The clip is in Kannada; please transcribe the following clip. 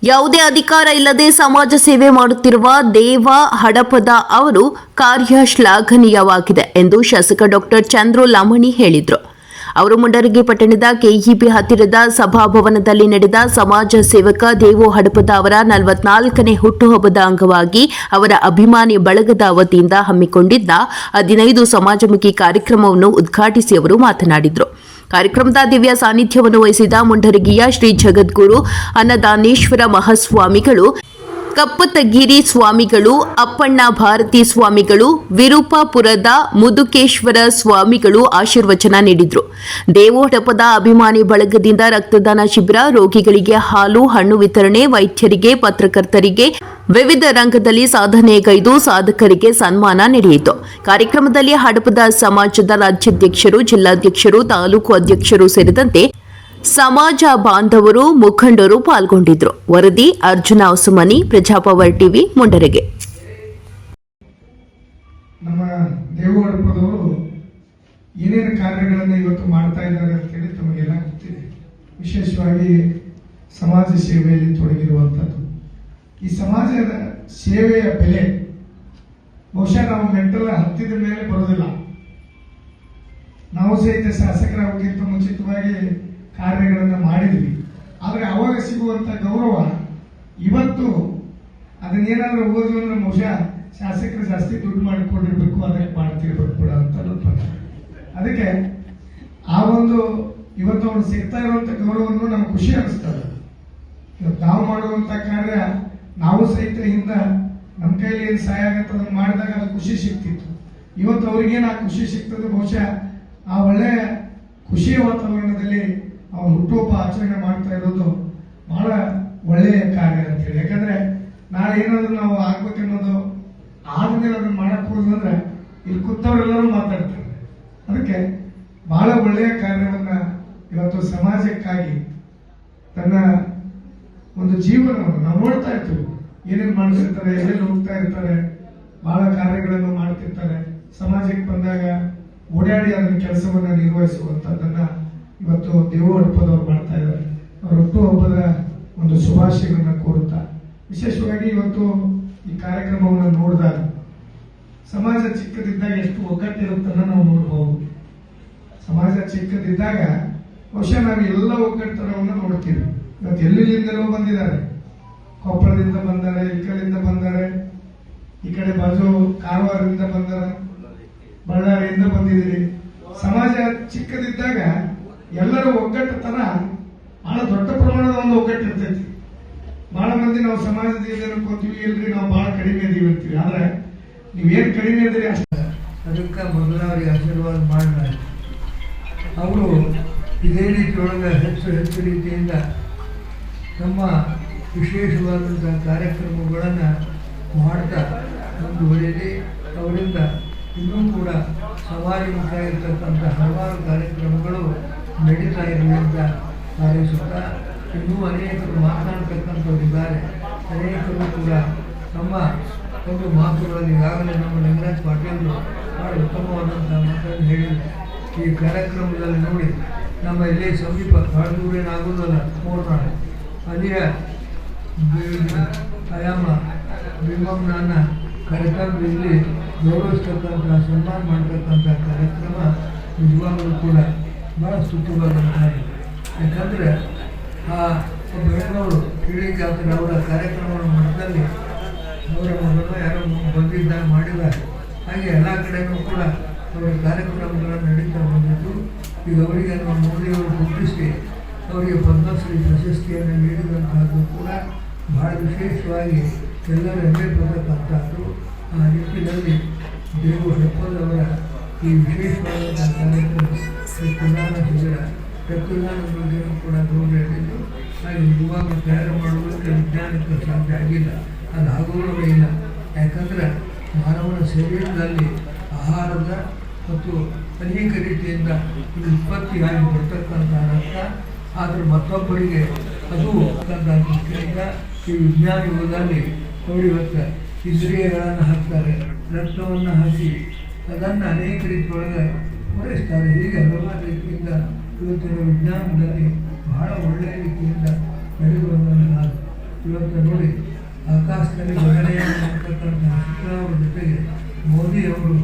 ಯಾವುದೇ ಅಧಿಕಾರ ಇಲ್ಲದೆ ಸಮಾಜ ಸೇವೆ ಮಾಡುತ್ತಿರುವ ದೇವ ಹಡಪದ ಅವರು ಕಾರ್ಯ ಶ್ಲಾಘನೀಯವಾಗಿದೆ ಎಂದು ಶಾಸಕ ಡಾಕ್ಟರ್ ಚಂದ್ರು ಲಮಣಿ ಹೇಳಿದರು. ಅವರು ಮುಂಡರಗಿ ಪಟ್ಟಣದ ಕೆಇಬಿ ಹತ್ತಿರದ ಸಭಾಭವನದಲ್ಲಿ ನಡೆದ ಸಮಾಜ ಸೇವಕ ದೇವು ಹಡಪದ ಅವರ 44ನೇ ಹುಟ್ಟುಹಬ್ಬದ ಅಂಗವಾಗಿ ಅವರ ಅಭಿಮಾನಿ ಬಳಗದ ವತಿಯಿಂದ ಹಮ್ಮಿಕೊಂಡಿದ್ದ 15 ಸಮಾಜಮುಖಿ ಕಾರ್ಯಕ್ರಮವನ್ನು ಉದ್ಘಾಟಿಸಿ ಅವರು ಮಾತನಾಡಿದರು. ಕಾರ್ಯಕ್ರಮದ ದಿವ್ಯ ಸಾನ್ನಿಧ್ಯವನ್ನು ವಹಿಸಿದ ಮುಂಡರಗಿಯ ಶ್ರೀ ಜಗದ್ಗುರು ಅನ್ನದಾನೇಶ್ವರ ಮಹಾಸ್ವಾಮಿಗಳು, ಕಪ್ಪತಗಿರಿ ಸ್ವಾಮಿಗಳು, ಅಪ್ಪಣ್ಣ ಭಾರತಿ ಸ್ವಾಮಿಗಳು, ವಿರೂಪಾಪುರದ ಮುದುಕೇಶ್ವರ ಸ್ವಾಮಿಗಳು ಆಶೀರ್ವಚನ ನೀಡಿದರು. ದೇವೋಟಪದ ಅಭಿಮಾನಿ ಬಳಗದಿಂದ ರಕ್ತದಾನ ಶಿಬಿರ, ರೋಗಿಗಳಿಗೆ ಹಾಲು ಹಣ್ಣು ವಿತರಣೆ, ವೈದ್ಯರಿಗೆ, ಪತ್ರಕರ್ತರಿಗೆ, ವಿವಿಧ ರಂಗದಲ್ಲಿ ಸಾಧನೆಗೈದು ಸಾಧಕರಿಗೆ ಸನ್ಮಾನ ನಡೆಯಿತು. ಕಾರ್ಯಕ್ರಮದಲ್ಲಿ ಹಡಪದ ಸಮಾಜದ ರಾಜ್ಯಾಧ್ಯಕ್ಷರು, ಜಿಲ್ಲಾಧ್ಯಕ್ಷರು, ತಾಲೂಕು ಅಧ್ಯಕ್ಷರು ಸೇರಿದಂತೆ ಸಮಾಜ ಬಾಂಧವರು, ಮುಖಂಡರು ಪಾಲ್ಗೊಂಡಿದ್ದರು. ವರದಿ ಅರ್ಜುನ ಹೊಸಮನಿ, ಪ್ರಜಾಪವರ್ ಟಿವಿ, ಮುಂಡರಗಿ. ನಮ್ಮ ದೇವು ಹಡಪದವರು ಏನೇನು ಕಾರ್ಯಗಳನ್ನು ಇವತ್ತು ಮಾಡ್ತಾ ಇದ್ದಾರೆ ಅಂತೇಳಿ ತಮಗೆಲ್ಲ ಗೊತ್ತಿದೆ. ವಿಶೇಷವಾಗಿ ಸಮಾಜ ಸೇವೆಯಲ್ಲಿ ತೊಡಗಿರುವಂಥದ್ದು. ಈ ಸಮಾಜದ ಸೇವೆಯ ಬೆಲೆ ಬಹುಶಃ ನಾವು ಮೆಟ್ಟಲ ಹತ್ತಿದ ಮೇಲೆ ಬರೋದಿಲ್ಲ. ನಾವು ಸಹಿತ ಶಾಸಕರಾಗೋಕ್ಕಿಂತ ಮುಂಚಿತವಾಗಿ ಕಾರ್ಯಗಳನ್ನು ಮಾಡಿದ್ವಿ. ಆದರೆ ಅವಾಗ ಸಿಗುವಂತ ಗೌರವ ಇವತ್ತು ಅದನ್ನೇನಾದ್ರೂ ಓದಿದ್ರು ಅಂದ್ರೆ ಬಹುಶಃ ಶಾಸಕರು ಜಾಸ್ತಿ ದುಡ್ಡು ಮಾಡಿಕೊಂಡಿರ್ಬೇಕು, ಅದಕ್ಕೆ ಮಾಡ್ತಿರ್ಬೇಕು ಕೂಡ ಅಂತ. ಅದಕ್ಕೆ ಆ ಒಂದು ಇವತ್ತು ಅವ್ರು ಸಿಗ್ತಾ ಇರುವಂತ ಗೌರವವನ್ನು ನಮ್ಗೆ ಖುಷಿ ಅನಿಸ್ತದೆ. ಇವತ್ತು ನಾವು ಮಾಡುವಂತ ಕಾರ್ಯ ನಾವು ಸಹಿತ ಹಿಂದ ನಮ್ಮ ಕೈಲಿ ಏನು ಸಹಾಯ ಆಗತ್ತೆ ಅದನ್ನು ಮಾಡಿದಾಗ ಅದು ಖುಷಿ ಸಿಗ್ತಿತ್ತು. ಇವತ್ತು ಅವ್ರಿಗೇನು ಆ ಖುಷಿ ಸಿಗ್ತದೆ, ಬಹುಶಃ ಆ ಒಳ್ಳೆಯ ಖುಷಿಯ ವಾತಾವರಣದಲ್ಲಿ ಅವ್ರು ಹುಟ್ಟುಹಬ್ಬ ಆಚರಣೆ ಮಾಡ್ತಾ ಇರೋದು ಬಹಳ ಒಳ್ಳೆಯ ಕಾರ್ಯ ಅಂತೇಳಿ. ಯಾಕಂದ್ರೆ ನಾಳೆ ಏನಾದ್ರು ನಾವು ಆಗ್ಬೇಕನ್ನೋದು ಆದ್ಮೇಲೆ ಅದನ್ನ ಮಾಡಕ್ ಹೋದ್ರೆ ಇಲ್ಲಿ ಕೂತವರೆಲ್ಲರೂ ಮಾತಾಡ್ತಾರೆ. ಅದಕ್ಕೆ ಬಹಳ ಒಳ್ಳೆಯ ಕಾರ್ಯವನ್ನ ಇವತ್ತು ಸಮಾಜಕ್ಕಾಗಿ ತನ್ನ ಒಂದು ಜೀವನವನ್ನು ನಾವು ನೋಡ್ತಾ ಇರ್ತೀವಿ. ಏನೇನು ಮಾಡ್ತಿರ್ತಾರೆ, ಎಲ್ಲೆಲ್ಲಿ ಹೋಗ್ತಾ ಇರ್ತಾರೆ, ಬಹಳ ಕಾರ್ಯಗಳನ್ನು ಮಾಡ್ತಿರ್ತಾರೆ. ಸಮಾಜಕ್ಕೆ ಬಂದಾಗ ಓಡಾಡಿ ಅದನ್ನ ಕೆಲಸವನ್ನ ನಿರ್ವಹಿಸುವಂತದ್ದನ್ನ ಇವತ್ತು ದೇವು ಹಡಪದವ್ರು ಮಾಡ್ತಾ ಇದ್ದಾರೆ. ಅವರ ಹುಟ್ಟುಹಬ್ಬದ ಒಂದು ಶುಭಾಶಯಗಳನ್ನ ಕೋರುತ್ತಾ, ವಿಶೇಷವಾಗಿ ಇವತ್ತು ಈ ಕಾರ್ಯಕ್ರಮವನ್ನು ನೋಡಿದಾಗ ಸಮಾಜ ಚಿಕ್ಕದಿದ್ದಾಗ ಎಷ್ಟು ಒಗ್ಗಟ್ಟಿರುತ್ತನ್ನ ನಾವು ನೋಡಬಹುದು. ಸಮಾಜ ಚಿಕ್ಕದಿದ್ದಾಗ ಬಹುಶಃ ನಾವು ಎಲ್ಲ ಒಗ್ಗಟ್ಟತನವನ್ನು ನೋಡ್ತೀವಿ. ಇವತ್ತು ಎಲ್ಲಿಂದಲೂ ಬಂದಿದ್ದಾರೆ, ಕೊಪ್ಪಳದಿಂದ ಬಂದಾರೆ, ಇಕಲಿಂದ ಬಂದಾರೆ, ಈ ಕಡೆ ಬಾಜು ಕಾರವಾರದಿಂದ ಬಂದಾರೆ, ಬಳ್ಳಾರಿಯಿಂದ ಬಂದಿದ್ದೀರಿ. ಸಮಾಜ ಚಿಕ್ಕದಿದ್ದಾಗ ಎಲ್ಲರೂ ಒಗ್ಗಟ್ಟತನ ಬಹಳ ದೊಡ್ಡ ಪ್ರಮಾಣದ ಒಂದು ಒಗ್ಗಟ್ಟು ಇರ್ತೈತಿ. ಬಹಳ ಮಂದಿ ನಾವು ಸಮಾಜದಿಂದ ಅನ್ಕೋತೀವಿ, ಎಲ್ರಿ ನಾವು ಬಹಳ ಕಡಿಮೆ ಇದೀವಿ ಅಂತೀವಿ. ಆದ್ರೆ ನೀವೇನ್ ಕಡಿಮೆ ಇದೀರಿ ಅದಕ್ಕೆ ಮೊದಲವರಿಗೆ ಆಶೀರ್ವಾದ ಮಾಡಿದ್ದಾರೆ. ಅವರು ಇದೇ ರೀತಿಯೊಳಗೆ ಹೆಚ್ಚು ರೀತಿಯಿಂದ ನಮ್ಮ ವಿಶೇಷವಾದಂತಹ ಕಾರ್ಯಕ್ರಮಗಳನ್ನು ಮಾಡ್ತಾ ಮುಂದುವರಿಯಲಿ. ಅವರಿಂದ ಇನ್ನೂ ಕೂಡ ಸಮಾಜಮುಖ ಇರತಕ್ಕಂಥ ಹಲವಾರು ಕಾರ್ಯಕ್ರಮಗಳು ನಡೀತಾ ಇರಲಿ ಅಂತ ಹಾರೈಸುತ್ತಾ, ಇನ್ನೂ ಅನೇಕರು ಮಾತನಾಡ್ತಕ್ಕಂಥವರಿದ್ದಾರೆ. ಅನೇಕರು ಕೂಡ ತಮ್ಮ ಒಂದು ಮಾತುಗಳಲ್ಲಿ ಈಗಾಗಲೇ ನಮ್ಮ ಲಿಂಗರಾಜ್ ಪಾಟೀಲ್ ಬಹಳ ಉತ್ತಮವಾದಂಥ ಮಾತನ್ನು ಹೇಳಿದರು. ಈ ಕಾರ್ಯಕ್ರಮದಲ್ಲಿ ನೋಡಿ ನಮ್ಮ ಇಲ್ಲಿ ಸಮೀಪ ಬಹಳ ದೂರೇನಾಗುವುದಲ್ಲ, ಮೂರ್ನಾಡು ಅಲ್ಲಿಯ ಆಯಾಮ ಬಿಂಬಮ್ಮನ ಕರೆತಂದು ಇಲ್ಲಿ ಗೌರವಿಸ್ತಕ್ಕಂಥ ಸನ್ಮಾನ ಮಾಡತಕ್ಕಂಥ ಕಾರ್ಯಕ್ರಮ ನಿಜವಾಗಲೂ ಕೂಡ ಭಾಳ ಸ್ತುತಿವಾದಂತಹ. ಯಾಕಂದರೆ ಆ ಬೆಳಗವರು ಕಿಳಿ ಜಾತ್ರೆ ಅವರ ಕಾರ್ಯಕ್ರಮವನ್ನು ಮಠದಲ್ಲಿ ಅವರ ಮೊದಲು ಯಾರೋ ಬಂದಿದ್ದಾಗ ಮಾಡಿದ್ದಾರೆ. ಹಾಗೆ ಎಲ್ಲ ಕಡೆಯೂ ಕೂಡ ಅವರ ಕಾರ್ಯಕ್ರಮಗಳನ್ನು ನಡೀತಾ ಬಂದಿದ್ದು. ಈಗ ಅವರಿಗೆ ನಮ್ಮ ಮೋದಿಯವರು ಗುರುತಿಸಿ ಅವರಿಗೆ ಪದ್ಮಶ್ರೀ ಪ್ರಶಸ್ತಿಯನ್ನು ನೀಡಿದಂತಹದ್ದು ಕೂಡ ಬಹಳ ವಿಶೇಷವಾಗಿ ಎಲ್ಲರೂ ಹೆಮ್ಮೆ ಪಡತಕ್ಕಂಥದ್ದು. ಆ ನಿಟ್ಟಿನಲ್ಲಿ ದೇವು ಹಡಪದವರ ಈ ವಿಶೇಷವಾದಂಥ ಕಾರ್ಯಕ್ರಮ ರಕ್ತದಾನ ಶಿಬಿರ, ರಕ್ತದಾನ ಬಗ್ಗೆಯೂ ಕೂಡ ಗೌರವ ಹೇಳಿದ್ದು. ಹಾಗೆ ನಿಜವಾಗ್ಲೂ ತಯಾರು ಮಾಡುವುದಕ್ಕೆ ವಿಜ್ಞಾನಕ್ಕೆ ಸಾಧ್ಯ ಆಗಿಲ್ಲ, ಅದು ಆಗೋದೇ ಇಲ್ಲ. ಯಾಕಂದರೆ ಮಾನವನ ಶರೀರದಲ್ಲಿ ಆಹಾರದ ಮತ್ತು ಅನೇಕ ರೀತಿಯಿಂದ ಉತ್ಪತ್ತಿಯಾಗಿ ಬರ್ತಕ್ಕಂಥ ರಕ್ತ, ಆದರೆ ಮತ್ತೊಬ್ಬರಿಗೆ ಅದು ದೃಷ್ಟಿಯಿಂದ ಈ ವಿಜ್ಞಾನ ಯುಗದಲ್ಲಿ ನೋಡಿ ಇವತ್ತು ಇಂದ್ರಿಯಗಳನ್ನು ಹಾಕ್ತಾರೆ, ರಕ್ತವನ್ನು ಹಾಕಿ ಅದನ್ನು ಅನೇಕ ರೀತಿಯೊಳಗೆ ಹೊರಿಸ್ತಾರೆ. ಹೀಗೆ ಹಲವಾರು ರೀತಿಯಿಂದ ಇವತ್ತಿನ ವಿಜ್ಞಾನದಲ್ಲಿ ಬಹಳ ಒಳ್ಳೆಯ ರೀತಿಯಿಂದ ನಡೆದು ಬಂದ ಇವತ್ತು ನೋಡಿ ಆಕಾಶದಲ್ಲಿ ಗಗನಯಾನ ಮಾಡ್ತಕ್ಕಂಥ ನಕ್ಷತ್ರ ಅವ್ರ ಜೊತೆಗೆ ಮೋದಿ ಅವರು